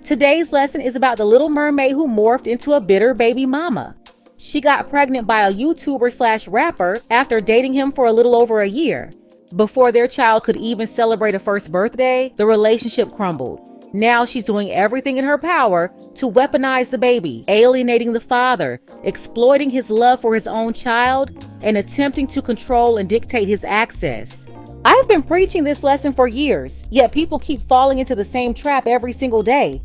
Today's lesson is about the little mermaid who morphed into a bitter baby mama. She got pregnant by a YouTuber/rapper after dating him for a little over a year. Before their child could even celebrate a first birthday, the relationship crumbled. Now she's doing everything in her power to weaponize the baby, alienating the father, exploiting his love for his own child, and attempting to control and dictate his access. I've been preaching this lesson for years, yet people keep falling into the same trap every single day.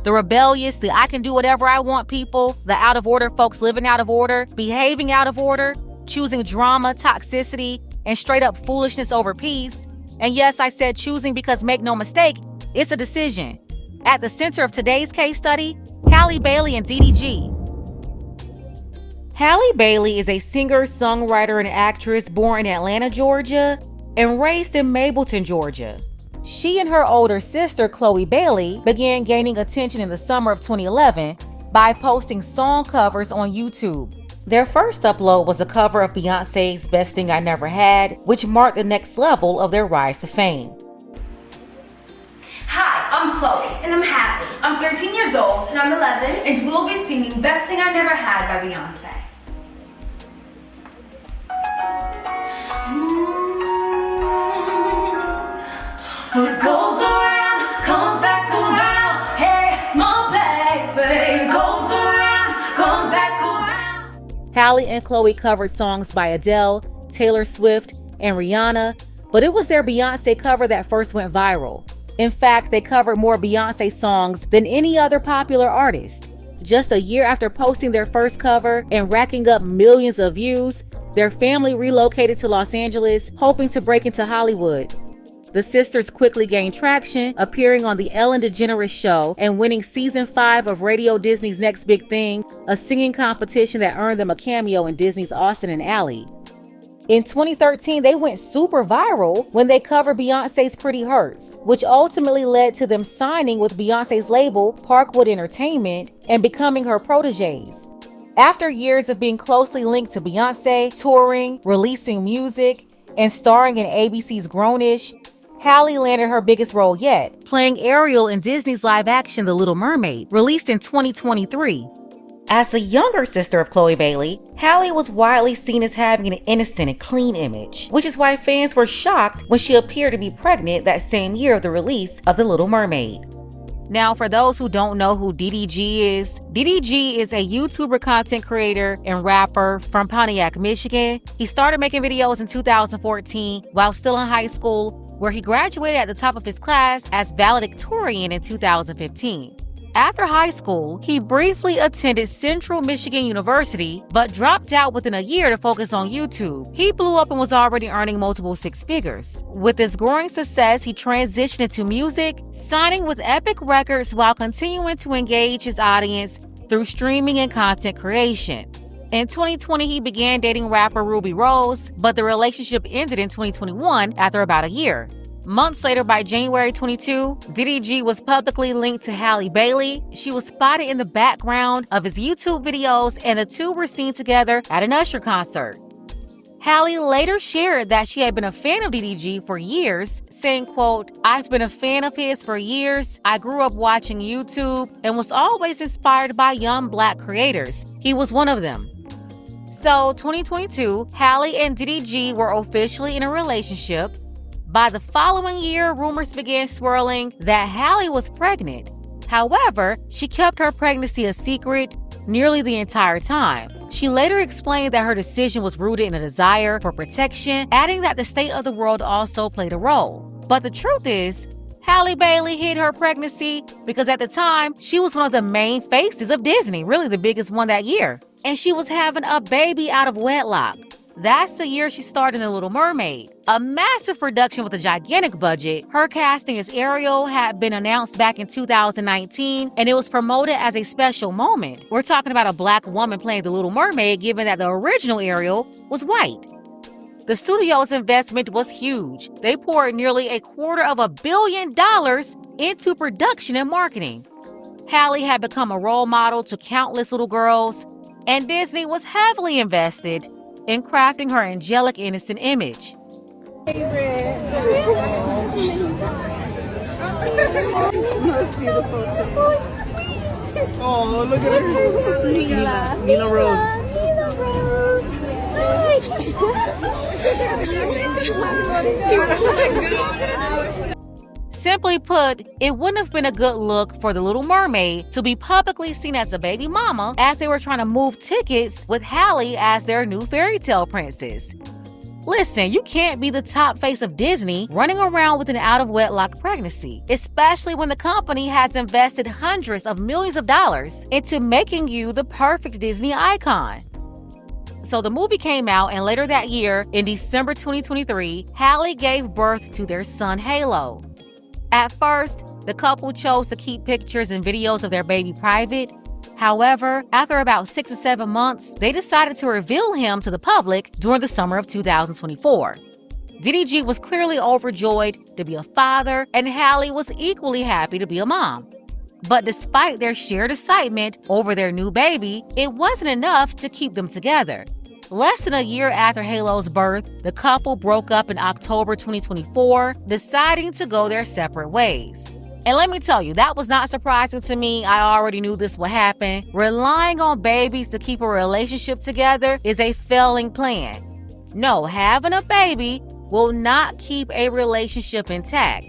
The rebellious, the I can do whatever I want people, the out of order folks living out of order, behaving out of order, choosing drama, toxicity, and straight up foolishness over peace. And yes, I said choosing because make no mistake, it's a decision. At the center of today's case study, Halle Bailey and DDG. Halle Bailey is a singer, songwriter, and actress born in Atlanta, Georgia, and raised in Mableton, Georgia. She and her older sister, Chloe Bailey, began gaining attention in the summer of 2011 by posting song covers on YouTube. Their first upload was a cover of Beyonce's Best Thing I Never Had, which marked the next level of their rise to fame. Hi, I'm Chloe, and I'm Halle. I'm 13 years old, and I'm 11, and we'll be singing Best Thing I Never Had by Beyonce. What goes around, comes back around. Hey, my baby, goes around, comes back around. Halle and Chloe covered songs by Adele, Taylor Swift, and Rihanna, but it was their Beyonce cover that first went viral. In fact, they covered more Beyonce songs than any other popular artist. Just a year after posting their first cover and racking up millions of views, their family relocated to Los Angeles, hoping to break into Hollywood. The sisters quickly gained traction, appearing on The Ellen DeGeneres Show and winning Season 5 of Radio Disney's Next Big Thing, a singing competition that earned them a cameo in Disney's Austin and Ally. In 2013, they went super viral when they covered Beyonce's Pretty Hurts, which ultimately led to them signing with Beyonce's label, Parkwood Entertainment, and becoming her proteges. After years of being closely linked to Beyonce, touring, releasing music, and starring in ABC's Grownish, Halle landed her biggest role yet, playing Ariel in Disney's live-action The Little Mermaid, released in 2023. As the younger sister of Chloe Bailey, Halle was widely seen as having an innocent and clean image, which is why fans were shocked when she appeared to be pregnant that same year of the release of The Little Mermaid. Now, for those who don't know who DDG is a YouTuber content creator and rapper from Pontiac, Michigan. He started making videos in 2014 while still in high school, where he graduated at the top of his class as valedictorian in 2015. After high school, he briefly attended Central Michigan University, but dropped out within a year to focus on YouTube. He blew up and was already earning multiple six figures. With his growing success, he transitioned into music, signing with Epic Records while continuing to engage his audience through streaming and content creation. In 2020, he began dating rapper Ruby Rose, but the relationship ended in 2021 after about a year. Months later, by January 22, DDG was publicly linked to Halle Bailey. She was spotted in the background of his YouTube videos, and the two were seen together at an Usher concert. Halle later shared that she had been a fan of DDG for years, saying, quote, "I've been a fan of his for years. I grew up watching YouTube and was always inspired by young Black creators. He was one of them." So, 2022, Halle and DDG were officially in a relationship. By the following year, rumors began swirling that Halle was pregnant. However, she kept her pregnancy a secret nearly the entire time. She later explained that her decision was rooted in a desire for protection, adding that the state of the world also played a role. But the truth is, Halle Bailey hid her pregnancy because at the time, she was one of the main faces of Disney, really the biggest one that year. And she was having a baby out of wedlock. That's the year she starred in The Little Mermaid, a massive production with a gigantic budget. Her casting as Ariel had been announced back in 2019, and it was promoted as a special moment. We're talking about a Black woman playing The Little Mermaid, given that the original Ariel was white. The studio's investment was huge. They poured nearly $250 million into production and marketing. Halle had become a role model to countless little girls, and Disney was heavily invested in crafting her angelic, innocent image. It's the most beautiful thing. Oh, look at her. Mila Rose. Simply put, it wouldn't have been a good look for the Little Mermaid to be publicly seen as a baby mama as they were trying to move tickets with Halle as their new fairy tale princess. Listen, you can't be the top face of Disney running around with an out-of-wedlock pregnancy, especially when the company has invested hundreds of millions of dollars into making you the perfect Disney icon. So the movie came out, and later that year, in December 2023, Halle gave birth to their son Halo. At first, the couple chose to keep pictures and videos of their baby private. However, after about 6 to 7 months, they decided to reveal him to the public during the summer of 2024. DDG was clearly overjoyed to be a father, and Halle was equally happy to be a mom. But despite their shared excitement over their new baby, it wasn't enough to keep them together. Less than a year after Halo's birth, the couple broke up in October 2024, deciding to go their separate ways. And let me tell you, that was not surprising to me. I already knew this would happen. Relying on babies to keep a relationship together is a failing plan. No, having a baby will not keep a relationship intact.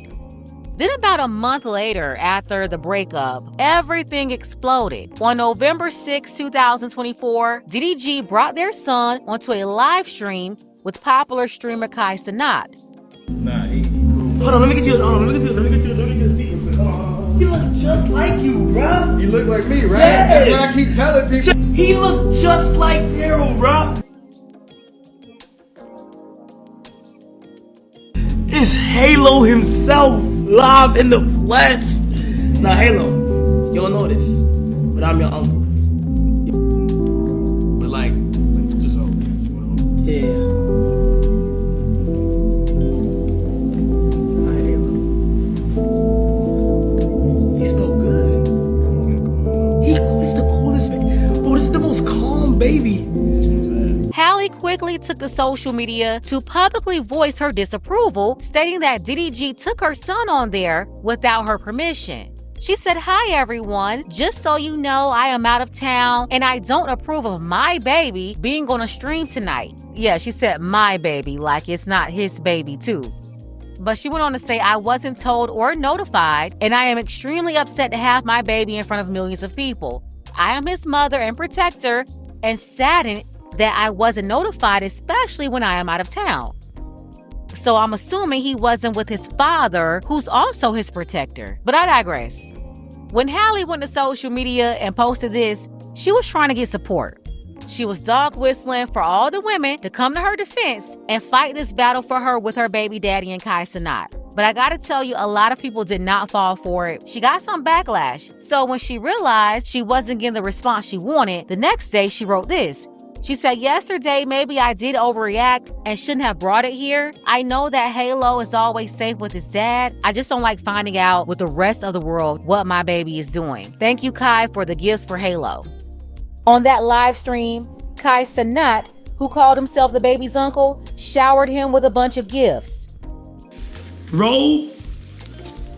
Then about a month later, after the breakup, everything exploded. On November 6, 2024, DDG brought their son onto a live stream with popular streamer Kai Cenat. Nah, he cool. Hold on, let me get you a seat. He look just like you, bruh. You look like me, right? Yes. That's what I keep telling people. He look just like Daryl, bruh. It's Halo himself, live in the flesh. Now, Halo, you don't know this, but I'm your uncle. But like just so. Yeah. Hi, Halo. He smell good. He's the coolest man. Bro, this is the most calm baby. Halle quickly took to social media to publicly voice her disapproval, stating that DDG took her son on there without her permission. She said, "Hi everyone, just so you know, I am out of town and I don't approve of my baby being on a stream tonight." Yeah, she said my baby, like it's not his baby too. But she went on to say, "I wasn't told or notified, and I am extremely upset to have my baby in front of millions of people. I am his mother and protector and saddened that I wasn't notified, especially when I am out of town." So I'm assuming he wasn't with his father, who's also his protector. But I digress. When Halle went to social media and posted this, she was trying to get support. She was dog whistling for all the women to come to her defense and fight this battle for her with her baby daddy and Kai Cenat. But I gotta tell you, a lot of people did not fall for it. She got some backlash. So when she realized she wasn't getting the response she wanted, the next day she wrote this. She said, "Yesterday, maybe I did overreact and shouldn't have brought it here. I know that Halo is always safe with his dad. I just don't like finding out with the rest of the world what my baby is doing. Thank you, Kai, for the gifts for Halo." On that live stream, Kai Cenat, who called himself the baby's uncle, showered him with a bunch of gifts. Roll.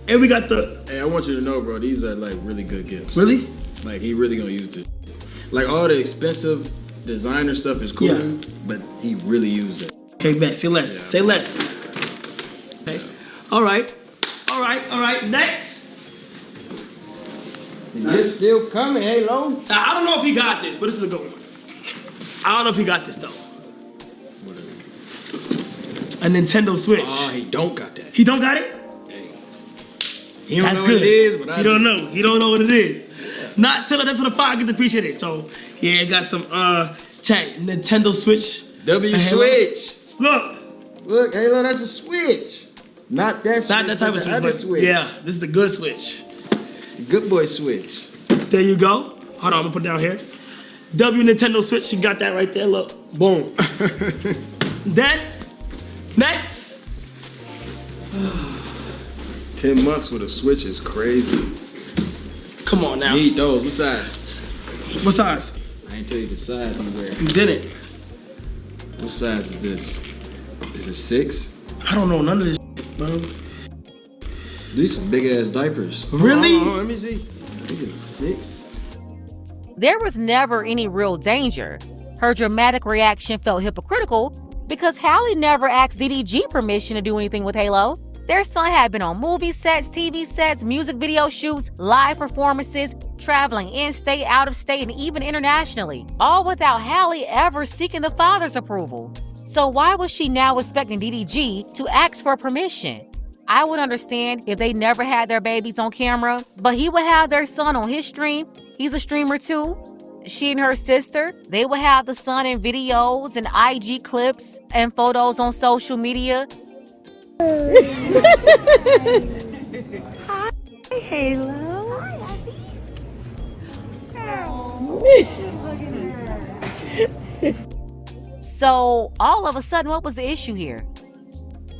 And we got the... Hey, I want you to know, bro, these are like really good gifts. Really? Like he really gonna use it. Like all the expensive designer stuff is cool, Yeah. but he really used it. Okay, man, say less. Yeah. Say less. Okay. All right. Next. It's still coming, Halo. Now, I don't know if he got this, but this is a good one. I don't know if he got this, though. A Nintendo Switch. Oh, he don't got that. He don't got it? Hey. He don't That's know good. what it is, but I He don't know. He don't know what it is. Not till that's what the fire gets appreciated. So, yeah, it got some, chat, Nintendo Switch. W Halo. Switch. Look, Halo, that's a Switch. Not that Switch. not that type of the Switch, other but Switch. yeah, this is the good Switch. Good boy Switch. There you go. Hold on, I'm gonna put it down here. W Nintendo Switch, you got that right there, look. Boom. Then, next. 10 months with a Switch is crazy. Come on now. Need those. What size? What size? I ain't tell you the size I'm wearing. You didn't. What size is this? Is it 6? I don't know none of this, bro. These some big ass diapers. Really? Hold on, let me see. I think it's 6. There was never any real danger. Her dramatic reaction felt hypocritical because Halle never asked DDG permission to do anything with Halo. Their son had been on movie sets, TV sets, music video shoots, live performances, traveling in-state, out-of-state, and even internationally, all without Halle ever seeking the father's approval. So why was she now expecting DDG to ask for permission? I would understand if they never had their babies on camera, but he would have their son on his stream. He's a streamer too. She and her sister, they would have the son in videos and IG clips and photos on social media. Hi, Halo. So all of a sudden, what was the issue here?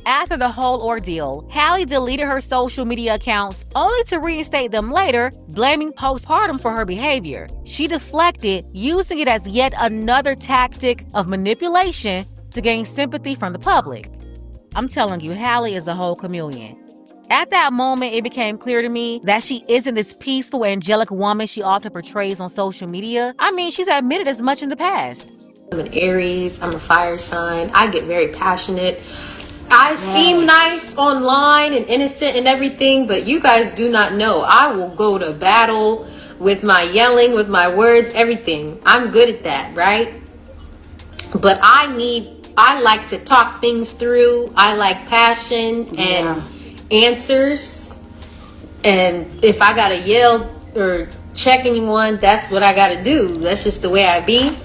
After the whole ordeal, Halle deleted her social media accounts only to reinstate them later, blaming postpartum for her behavior. She deflected, using it as yet another tactic of manipulation to gain sympathy from the public. I'm telling you, Halle is a whole chameleon. At that moment, it became clear to me that she isn't this peaceful, angelic woman she often portrays on social media. I mean, she's admitted as much in the past. I'm an Aries, I'm a fire sign. I get very passionate. I seem nice online and innocent and everything, but you guys do not know. I will go to battle with my yelling, with my words, everything. I'm good at that, right? But I like to talk things through. I like passion and answers. And if I gotta yell or check anyone, that's what I gotta do. That's just the way I be.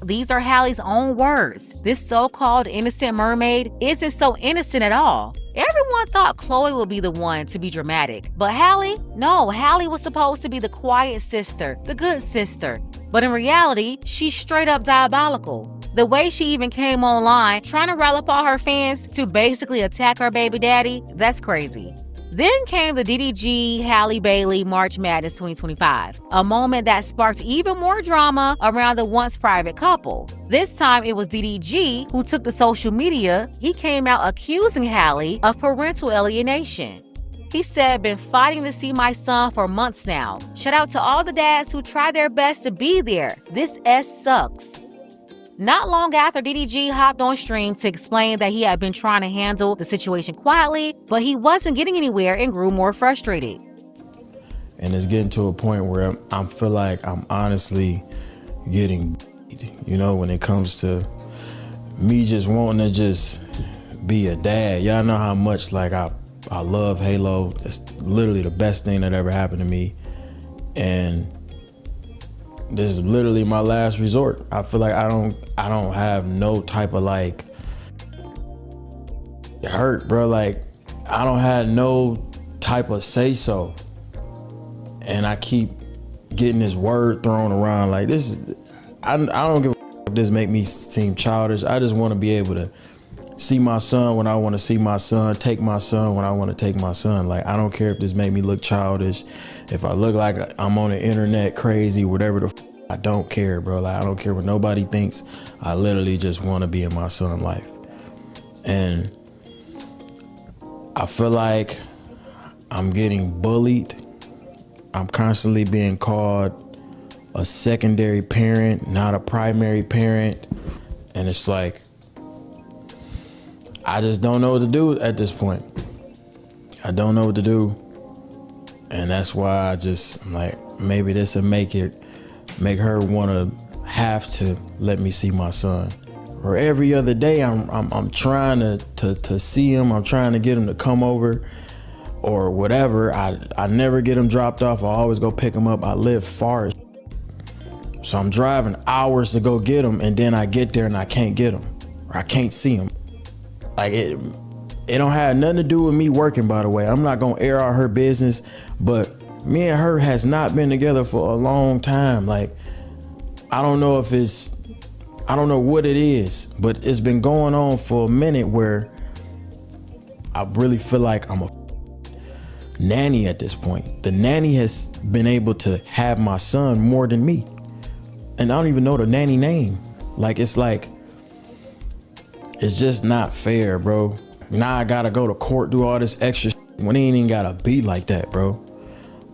These are Halle's own words. This so-called innocent mermaid isn't so innocent at all. Everyone thought Chloe would be the one to be dramatic. But Halle? No, Halle was supposed to be the quiet sister, the good sister. But in reality, she's straight up diabolical. The way she even came online trying to rile up all her fans to basically attack her baby daddy, that's crazy. Then came the DDG Halle Bailey March Madness 2025, a moment that sparked even more drama around the once private couple. This time it was DDG who took to social media. He came out accusing Halle of parental alienation. He said, "Been fighting to see my son for months now. Shout out to all the dads who try their best to be there. This S sucks." Not long after, DDG hopped on stream to explain that he had been trying to handle the situation quietly, but he wasn't getting anywhere and grew more frustrated. And it's getting to a point where I feel like I'm honestly getting, when it comes to me just wanting to just be a dad. Y'all know how much I love Halo. It's literally the best thing that ever happened to me. And this is literally my last resort. I feel like I don't have no type of hurt, bro. I don't have no type of say so. And I keep getting this word thrown around this. I don't give a if this make me seem childish. I just want to be able to see my son when I want to see my son, take my son when I want to take my son. I don't care if this make me look childish, if I look like I'm on the internet crazy, whatever I don't care, bro. I don't care what nobody thinks. I literally just want to be in my son's life. And I feel like I'm getting bullied. I'm constantly being called a secondary parent, not a primary parent. And it's I just don't know what to do at this point. I don't know what to do. And that's why maybe this will make her want to have to let me see my son. Or every other day I'm trying to see him. I'm trying to get him to come over or whatever. I never get him dropped off. I always go pick him up. I live far as so I'm driving hours to go get him, and then I get there and I can't get him, or I can't see him. It don't have nothing to do with me working, by the way. I'm not gonna air out her business, but me and her has not been together for a long time. I don't know what it is, but it's been going on for a minute where I really feel like I'm a nanny at this point. The nanny has been able to have my son more than me. And I don't even know the nanny name. It's just not fair, bro. Now I gotta go to court, do all this extra shit when it ain't even gotta be like that, bro.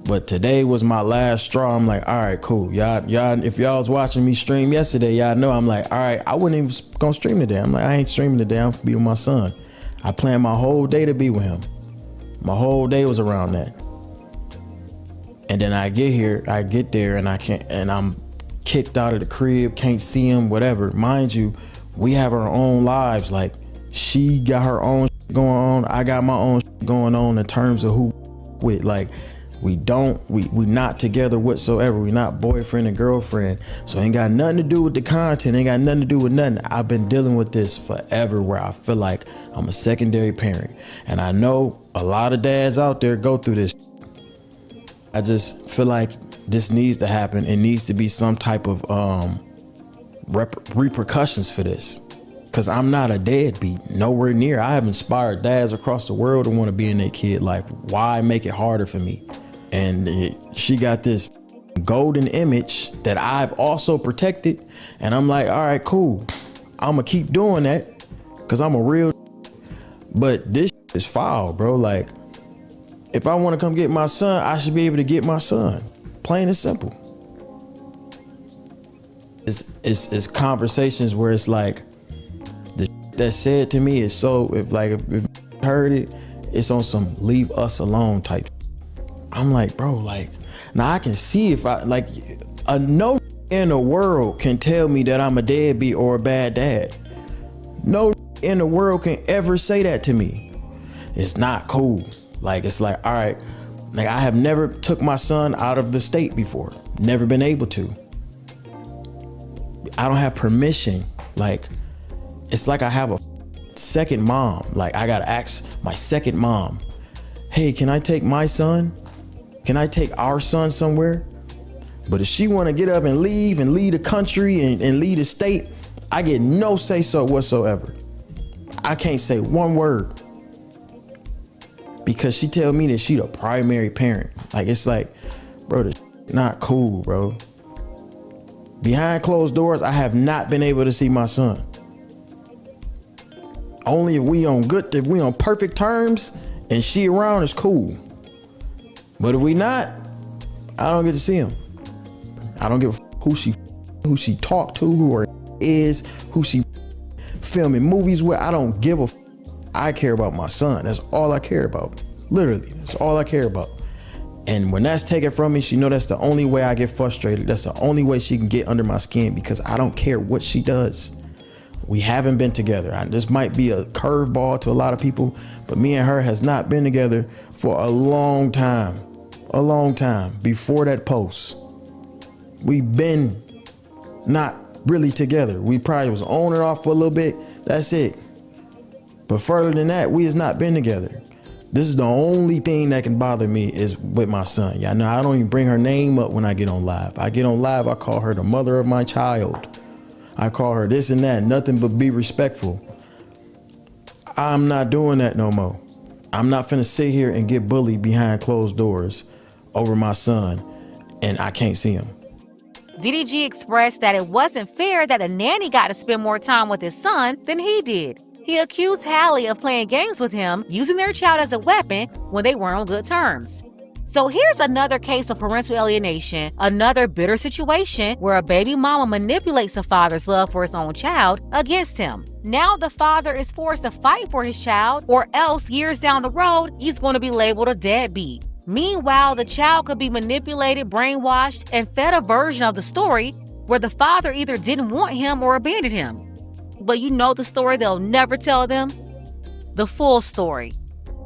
But today was my last straw. I'm like, all right, cool. Y'all, if y'all was watching me stream yesterday, y'all know I'm like, all right, I wasn't even gonna stream today. I'm like, I ain't streaming today. I'm gonna be with my son. I planned my whole day to be with him. My whole day was around that. And then I get there and I'm kicked out of the crib, can't see him, whatever. Mind you, we have our own lives. Like, she got her own going on. I got my own going on in terms of who with. Like, we not together whatsoever. We not boyfriend and girlfriend. So ain't got nothing to do with the content. Ain't got nothing to do with nothing. I've been dealing with this forever, where I feel like I'm a secondary parent. And I know a lot of dads out there go through this. I just feel like this needs to happen. It needs to be some type of repercussions for this. Cause I'm not a deadbeat, nowhere near. I have inspired dads across the world to want to be in their kid life. Why make it harder for me? And she got this golden image that I've also protected. And I'm like, all right, cool. I'm gonna keep doing that because I'm a real. But this is foul, bro. Like, if I want to come get my son, I should be able to get my son. Plain and simple. It's conversations where it's like, the that's said to me is so, if heard it, it's on some leave us alone type. I'm like, bro, like, now I can see if no in the world can tell me that I'm a deadbeat or a bad dad. No in the world can ever say that to me. It's not cool. Like, it's like, all right, like, I have never took my son out of the state before. Never been able to. I don't have permission. Like, it's like I have a second mom. Like, I gotta ask my second mom, hey, can I take my son? Can I take our son somewhere? But if she wanna get up and leave the country and leave the state, I get no say so whatsoever. I can't say one word. Because she tell me that she the primary parent. Like, it's like, bro, this not cool, bro. Behind closed doors, I have not been able to see my son. Only if we on perfect terms and she around is cool. But if we not, I don't get to see him. I don't give a who she talked to, who her is, who she filming movies with. I don't give a. I care about my son. That's all I care about. Literally, that's all I care about. And when that's taken from me, she know that's the only way I get frustrated. That's the only way she can get under my skin, because I don't care what she does. We haven't been together. This might be a curveball to a lot of people, but me and her has not been together for a long time. A long time before that post. We've been not really together. We probably was on and off for a little bit. That's it. But further than that, we has not been together. This is the only thing that can bother me is with my son. Y'all know I don't even bring her name up when I get on live. I get on live, I call her the mother of my child. I call her this and that, nothing but be respectful. I'm not doing that no more. I'm not finna sit here and get bullied behind closed doors over my son and I can't see him. DDG expressed that it wasn't fair that the nanny got to spend more time with his son than he did. He accused Halle of playing games with him, using their child as a weapon when they weren't on good terms. So here's another case of parental alienation, another bitter situation where a baby mama manipulates a father's love for his own child against him. Now the father is forced to fight for his child, or else years down the road, he's going to be labeled a deadbeat. Meanwhile, the child could be manipulated, brainwashed, and fed a version of the story where the father either didn't want him or abandoned him. But you know the story they'll never tell them? The full story.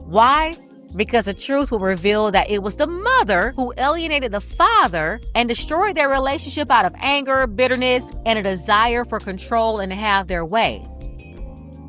Why? Because the truth will reveal that it was the mother who alienated the father and destroyed their relationship out of anger, bitterness, and a desire for control and to have their way.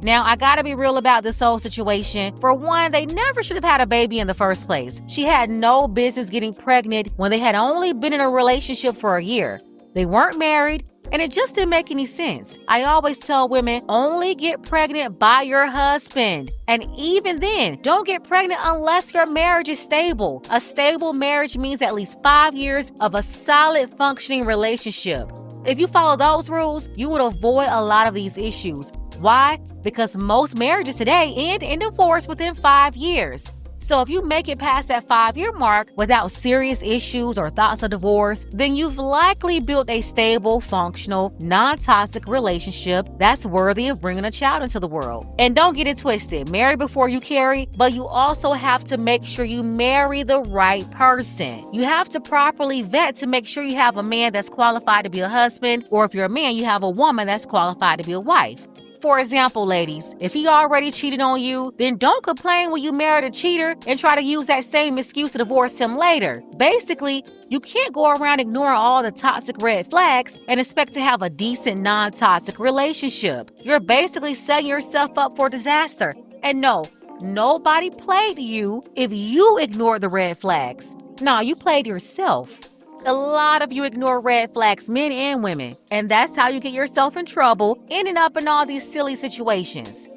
Now, I gotta be real about this whole situation. For one, they never should have had a baby in the first place. She had no business getting pregnant when they had only been in a relationship for a year. They weren't married, and it just didn't make any sense. I always tell women, only get pregnant by your husband. And even then, don't get pregnant unless your marriage is stable. A stable marriage means at least 5 years of a solid functioning relationship. If you follow those rules, you would avoid a lot of these issues. Why? Because most marriages today end in divorce within 5 years. So if you make it past that 5-year mark without serious issues or thoughts of divorce, then you've likely built a stable, functional, non-toxic relationship that's worthy of bringing a child into the world. And don't get it twisted, marry before you carry, but you also have to make sure you marry the right person. You have to properly vet to make sure you have a man that's qualified to be a husband, or if you're a man, you have a woman that's qualified to be a wife. For example, ladies, if he already cheated on you, then don't complain when you married a cheater and try to use that same excuse to divorce him later. Basically, you can't go around ignoring all the toxic red flags and expect to have a decent, non-toxic relationship. You're basically setting yourself up for disaster. And no, nobody played you if you ignored the red flags. Nah, you played yourself. A lot of you ignore red flags, men and women, and that's how you get yourself in trouble, ending up in all these silly situations.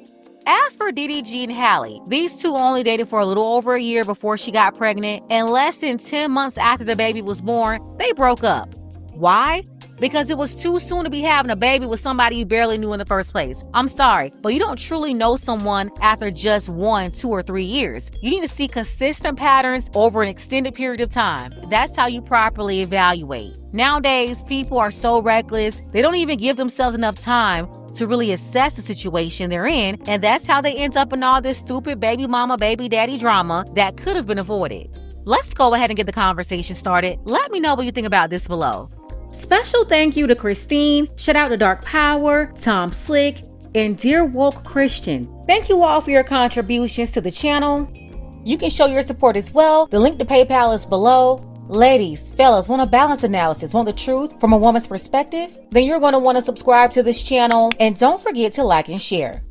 As for DDG and Halle, these two only dated for a little over a year before she got pregnant, and less than 10 months after the baby was born, they broke up. Why? Because it was too soon to be having a baby with somebody you barely knew in the first place. I'm sorry, but you don't truly know someone after just 1, 2, or 3 years. You need to see consistent patterns over an extended period of time. That's how you properly evaluate. Nowadays, people are so reckless, they don't even give themselves enough time to really assess the situation they're in, and that's how they end up in all this stupid baby mama, baby daddy drama that could have been avoided. Let's go ahead and get the conversation started. Let me know what you think about this below. Special thank you to Christine, shout out to Dark Power, Tom Slick, and Dear Woke Christian. Thank you all for your contributions to the channel. You can show your support as well. The link to PayPal is below. Ladies, fellas, want a balanced analysis, want the truth from a woman's perspective? Then you're going to want to subscribe to this channel, and don't forget to like and share.